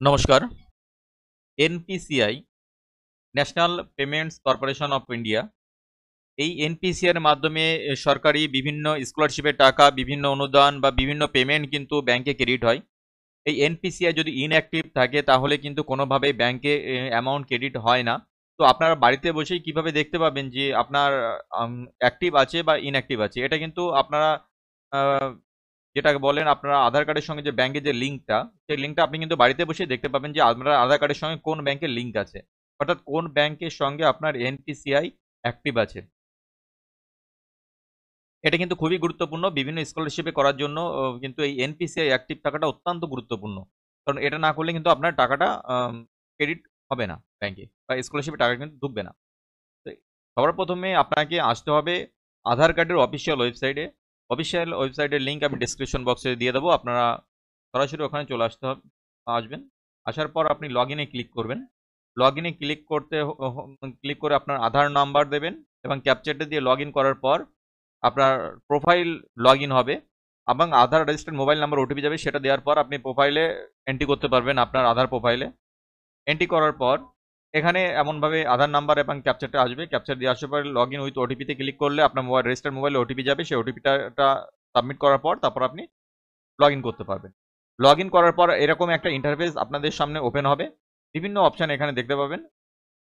নমস্কার। NPCI national payments corporation of India এই NPCI এর মাধ্যমে সরকারি বিভিন্ন স্কলারশিপের টাকা, বিভিন্ন অনুদান বা বিভিন্ন পেমেন্ট কিন্তু ব্যাংকে ক্রেডিট হয়। এই এনপিসিআই যদি ইনঅ্যাক্টিভ থাকে তাহলে কিন্তু কোনোভাবেই ব্যাংকে অ্যামাউন্ট ক্রেডিট হয় না। তো আপনারা বাড়িতে বসেই কিভাবে দেখতে পাবেন যে আপনার অ্যাক্টিভ আছে বা ইনঅ্যাক্টিভ আছে? এটা কিন্তু আপনারা আ যেটাকে বলেন আপনারা আধার কার্ডের সঙ্গে যে ব্যাংকের যে লিঙ্কটা, সেই লিঙ্কটা আপনি কিন্তু বাড়িতে বসেই দেখতে পাবেন যে আপনার আধার কার্ডের সঙ্গে কোন ব্যাংকের লিঙ্ক আছে। অর্থাৎ কোন ব্যাংকের সঙ্গে আপনার এনপিসিআই অ্যাক্টিভ আছে। এটা কিন্তু খুবই গুরুত্বপূর্ণ। বিভিন্ন স্কলারশিপে করার জন্য কিন্তু এই এনপিসিআই অ্যাক্টিভ থাকাটা অত্যন্ত গুরুত্বপূর্ণ। কারণ এটা না করলে কিন্তু আপনার টাকাটা ক্রেডিট হবে না ব্যাংকে বা স্কলারশিপের টাকা কিন্তু ঢুকবে না। তো সবার ১ম এ আপনাকে আসতে হবে আধার কার্ডের অফিসিয়াল ওয়েবসাইটে। অফিসিয়াল ওয়েবসাইটের লিঙ্ক আমি ডেসক্রিপশন বক্সে দিয়ে দেবো। আপনারা সরাসরি ওখানে চলে আসবেন। আসার পর আপনি লগইন এ ক্লিক করবেন। লগইন এ ক্লিক করতে হ হ ক্লিক করে আপনার আধার নাম্বার দেবেন এবং ক্যাপচাটা দিয়ে লগইন করার পর আপনার প্রোফাইল লগইন হবে এবং আধার রেজিস্টার্ড মোবাইল নাম্বার ওটিপি যাবে, সেটা দেওয়ার পর আপনি প্রোফাইলে এন্ট্রি করতে পারবেন আপনার আধার প্রোফাইলে। এন্ট্রি করার পর এখানে এমনভাবে আধার নাম্বার এবং ক্যাপচারটা আসবে। ক্যাপচার দিয়ে আসার পরে লগইন উইথ ওটিপিতে ক্লিক করলে আপনার রেজিস্টার্ড মোবাইলে ওটিপি যাবে। সেই ওটিপিটা সাবমিট করার পর তারপর আপনি লগইন করতে পারবেন। লগইন করার পর এরকম একটা ইন্টারফেস আপনাদের সামনে ওপেন হবে। বিভিন্ন অপশন এখানে দেখতে পাবেন।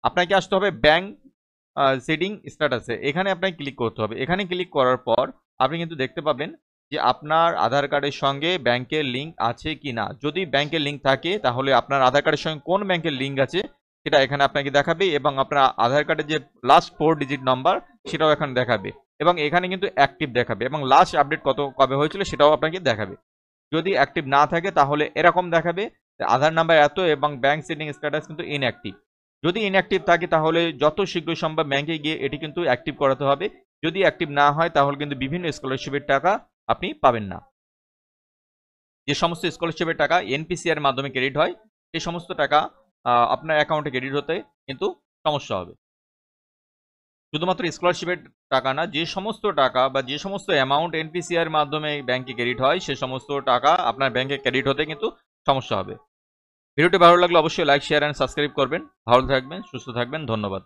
আপনাকে আসতে হবে ব্যাংক সেটিং স্ট্যাটাসে। এখানে আপনাকে ক্লিক করতে হবে। এখানে ক্লিক করার পর আপনি কিন্তু দেখতে পাবেন যে আপনার আধার কার্ডের সঙ্গে ব্যাংকের লিঙ্ক আছে কিনা। যদি ব্যাংকের লিঙ্ক থাকে তাহলে আপনার আধার কার্ডের সঙ্গে কোন ব্যাংকের লিঙ্ক আছে সেটা এখানে আপনাকে দেখাবে এবং আপনার আধার কার্ডের যে লাস্ট 4 ডিজিট নাম্বার সেটাও এখানে দেখাবে এবং এখানে কিন্তু অ্যাক্টিভ দেখাবে এবং লাস্ট আপডেট কবে হয়েছিল সেটাও আপনাকে দেখাবে। যদি অ্যাক্টিভ না থাকে তাহলে এরকম দেখাবে আধার নাম্বার এত এবং ব্যাংক সেটিং স্ট্যাটাস কিন্তু ইনঅ্যাক্টিভ। যদি ইনঅ্যাক্টিভ থাকে তাহলে যত শীঘ্র সম্ভব ব্যাংকে গিয়ে এটি কিন্তু অ্যাক্টিভ করাতে হবে। যদি অ্যাক্টিভ না হয় তাহলে কিন্তু বিভিন্ন স্কলারশিপের টাকা আপনি পাবেন না। যে সমস্ত স্কলারশিপের টাকা এনপিসিআই এর মাধ্যমে ক্রেডিট হয় সেই সমস্ত টাকা আপনার অ্যাকাউন্টে ক্রেডিট হতে কিন্তু সমস্যা হবে। শুধুমাত্র স্কলারশিপের টাকা না, যে সমস্ত টাকা বা যে সমস্ত অ্যামাউন্ট এনপিসিআই এর মাধ্যমে ব্যাংকে ক্রেডিট হয় সে সমস্ত টাকা আপনার ব্যাংকে ক্রেডিট হতে কিন্তু সমস্যা হবে। ভিডিওটি ভালো লাগলে অবশ্যই লাইক, শেয়ার অ্যান্ড সাবস্ক্রাইব করবেন। ভালো থাকবেন, সুস্থ থাকবেন। ধন্যবাদ।